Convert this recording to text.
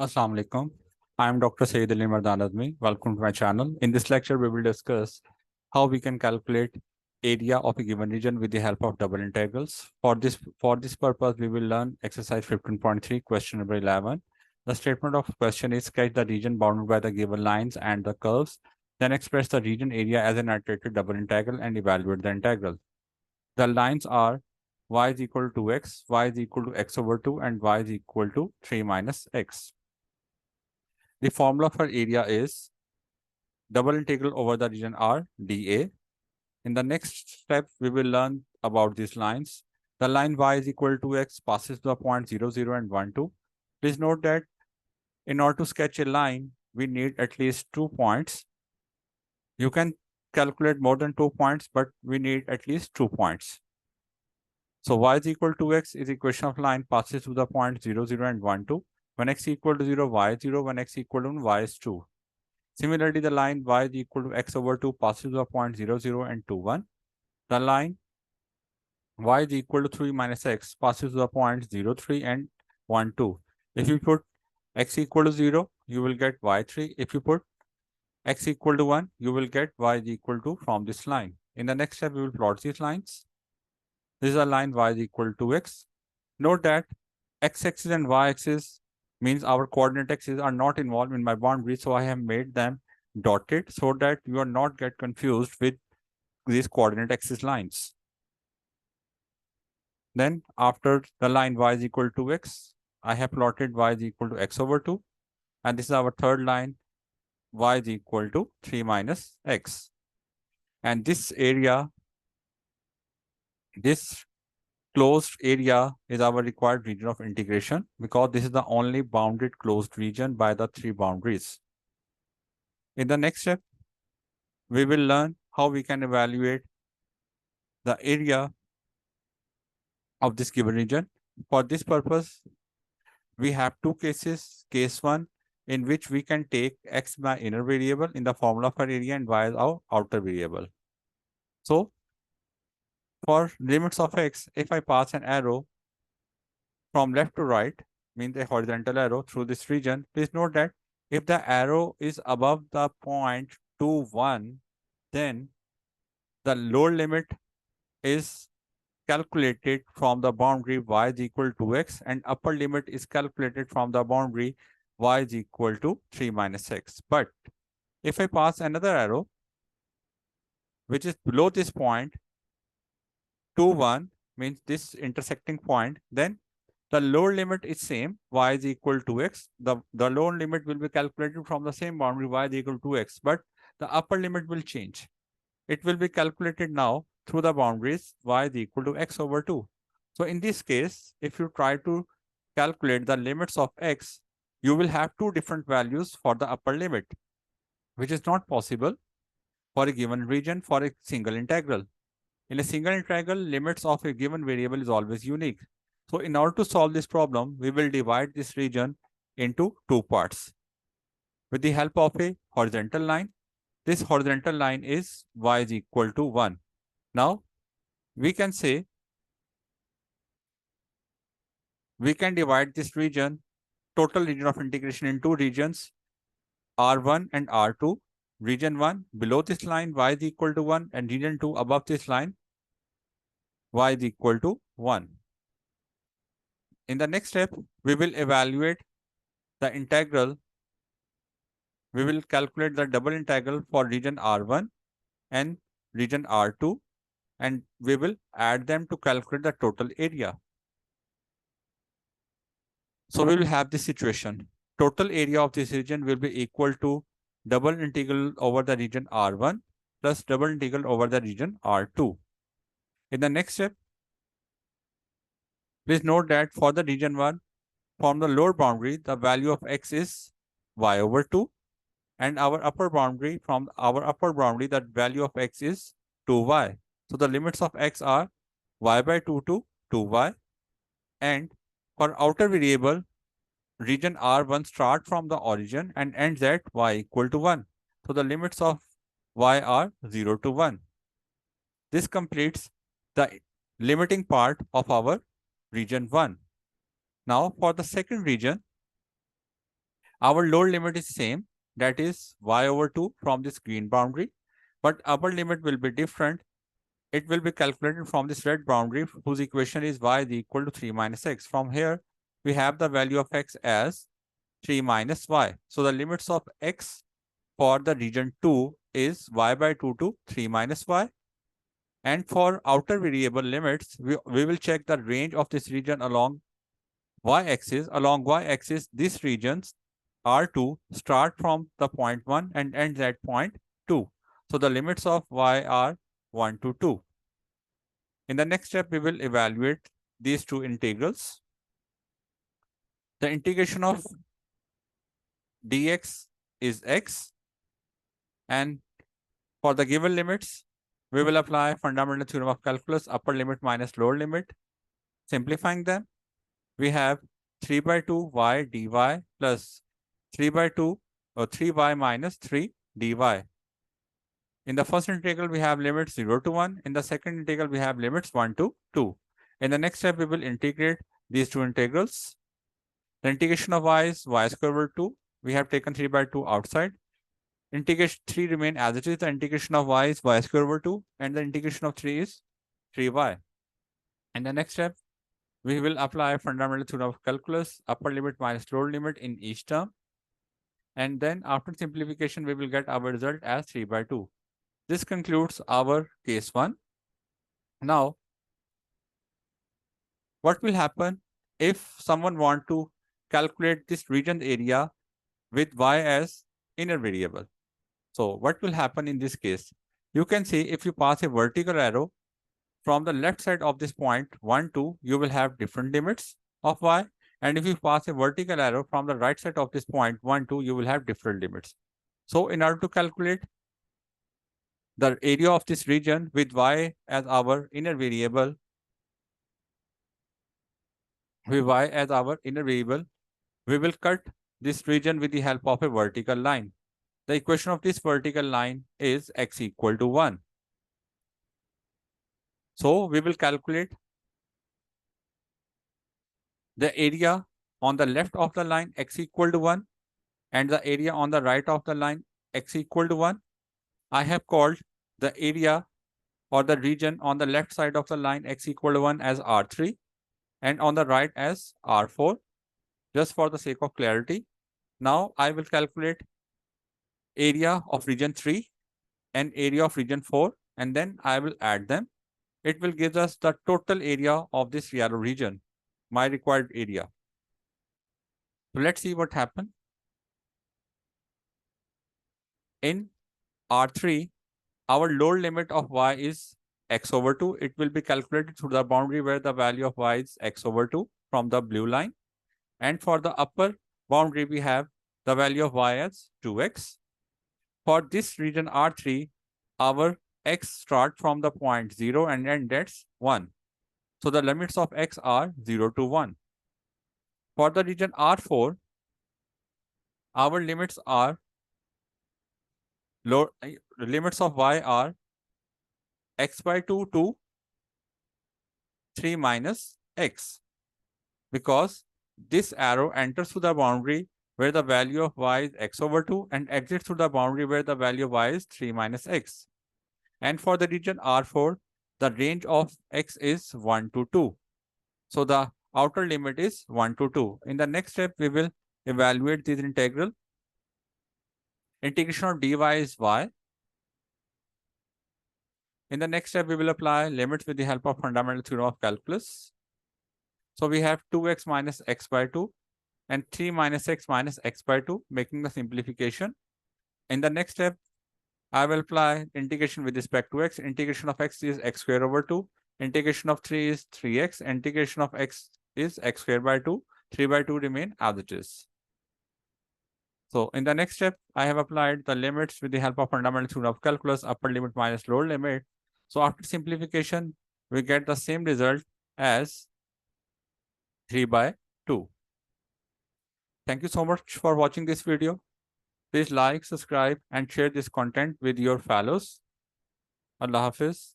Assalamu alaikum. I am Dr. 𝐒𝐤𝐞𝐭𝐜𝐡. Welcome to my channel. In this lecture, we will discuss how we can calculate area of a given region with the help of double integrals. For this purpose, we will learn exercise 15.3, question number 11. The statement of question is sketch the region bounded by the given lines and the curves, then express the region area as an iterated double integral and evaluate the integral. The lines are y is equal to x, y is equal to x over 2, and y is equal to 3 minus x. The formula for area is double integral over the region R dA. In the next step, we will learn about these lines. The line y is equal to x passes the point 0, 0 and 1, 2. Please note that in order to sketch a line, we need at least 2 points. You can calculate more than 2 points, but we need at least 2 points. So y is equal to x is equation of line passes through the point 0, 0 and 1, 2. When x equal to 0, y is 0. When x equal to 1, y is 2. Similarly, the line y is equal to x over 2 passes through the point 0, 0 and 2, 1. The line y is equal to 3 minus x passes through the points 0, 3 and 1, 2. If you put x equal to 0, you will get y3. If you put x equal to 1, you will get y is equal to from this line. In the next step, we will plot these lines. This is a line y is equal to x. Note that x-axis and y-axis means our coordinate axes are not involved in my boundary, so I have made them dotted so that you are not get confused with these coordinate axis lines. Then after the line y is equal to x, I have plotted y is equal to x over 2, and this is our third line, y is equal to 3 minus x. And this area, this closed area is our required region of integration because this is the only bounded closed region by the 3 boundaries. In the next step, we will learn how we can evaluate the area of this given region. For this purpose, we have two cases. Case 1, in which we can take x by inner variable in the formula for area and y as our outer variable. So, for limits of x, if I pass an arrow from left to right, means a horizontal arrow through this region, please note that if the arrow is above the point 2, 1, then the lower limit is calculated from the boundary y is equal to x, and upper limit is calculated from the boundary y is equal to 3 minus x. But if I pass another arrow, which is below this point, 2, 1, means this intersecting point, then the lower limit is same, y is equal to x. The lower limit will be calculated from the same boundary, y is equal to x, but the upper limit will change. It will be calculated now through the boundaries y is equal to x over 2. So in this case, if you try to calculate the limits of x, you will have two different values for the upper limit, which is not possible for a given region for a single integral. In a single integral, limits of a given variable is always unique. So in order to solve this problem, we will divide this region into two parts. With the help of a horizontal line, this horizontal line is y is equal to 1. Now, we can say we can divide this region, total region of integration, in two regions, R1 and R2. Region 1 below this line, y is equal to 1, and region 2 above this line, y is equal to 1. In the next step, we will evaluate the integral. We will calculate the double integral for region R1 and region R2, and we will add them to calculate the total area. So we will have this situation. Total area of this region will be equal to double integral over the region R1 plus double integral over the region R2. In the next step, please note that for the region 1, from the lower boundary, the value of x is y over 2, and our upper boundary, from our upper boundary, the value of x is 2y. So the limits of x are y by 2 to 2y, and for outer variable, region R1 start from the origin and ends at y equal to 1. So the limits of y are 0 to 1. This completes the limiting part of our region 1. Now for the second region, Our lower limit is same, that is y/2 from this green boundary, but upper limit will be different. It will be calculated from this red boundary whose equation is y is equal to 3 minus x. From here, we have the value of x as 3 minus y. So the limits of x for the region 2 is y/2 to 3 minus y. And for outer variable limits, we will check the range of this region along y-axis. Along y-axis, these regions R2 start from the point 1 and ends at point 2. So the limits of y are 1 to 2. In the next step, we will evaluate these two integrals. The integration of dx is x, and for the given limits, we will apply fundamental theorem of calculus, upper limit minus lower limit. Simplifying them, we have 3/2 y dy plus 3/2 or 3y minus 3 dy. In the first integral, we have limits 0 to 1. In the second integral, we have limits 1 to 2. In the next step, we will integrate these two integrals. The integration of y is y square over 2. We have taken 3/2 outside. Integration 3 remain as it is. The integration of y is y square over 2, and the integration of 3 is 3y. In the next step, we will apply fundamental theorem of calculus, upper limit minus lower limit in each term. And then after simplification, we will get our result as 3/2. This concludes our case 1. Now, what will happen if someone want to calculate this region area with y as inner variable? So what will happen in this case? You can see if you pass a vertical arrow from the left side of this point 1, 2, you will have different limits of y. And if you pass a vertical arrow from the right side of this point 1, 2, you will have different limits. So in order to calculate the area of this region with y as our inner variable, we will cut this region with the help of a vertical line. The equation of this vertical line is x equal to 1. So we will calculate the area on the left of the line x equal to 1 and the area on the right of the line x equal to 1. I have called the area or the region on the left side of the line x equal to 1 as R3 and on the right as R4, just for the sake of clarity. Now I will calculate area of region 3 and area of region 4, and then I will add them. It will give us the total area of this yellow region, my required area. So let's see what happened. In R3, our lower limit of y is x/2. It will be calculated through the boundary where the value of y is x/2 from the blue line. And for the upper boundary, we have the value of y as 2x. For this region R3, our x start from the point 0 and end at 1. So the limits of x are 0 to 1. For the region R4, our limits are limits of y are x/2 to 3 minus x, because this arrow enters through the boundary where the value of y is x/2 and exits through the boundary where the value of y is 3 minus x. And for the region R4, the range of x is 1 to 2. So the outer limit is 1 to 2. In the next step, we will evaluate this integral. Integration of dy is y. In the next step, we will apply limits with the help of fundamental theorem of calculus. So we have 2x minus x/2 and 3 minus x minus x/2, making the simplification. In the next step, I will apply integration with respect to x. Integration of x is x squared over 2. Integration of 3 is 3x. Integration of x is x squared by 2. 3/2 remain as it is. So in the next step, I have applied the limits with the help of fundamental theorem of calculus, upper limit minus lower limit. So after simplification, we get the same result as 3/2. Thank you so much for watching this video. Please like, subscribe, and share this content with your fellows. Allah Hafiz.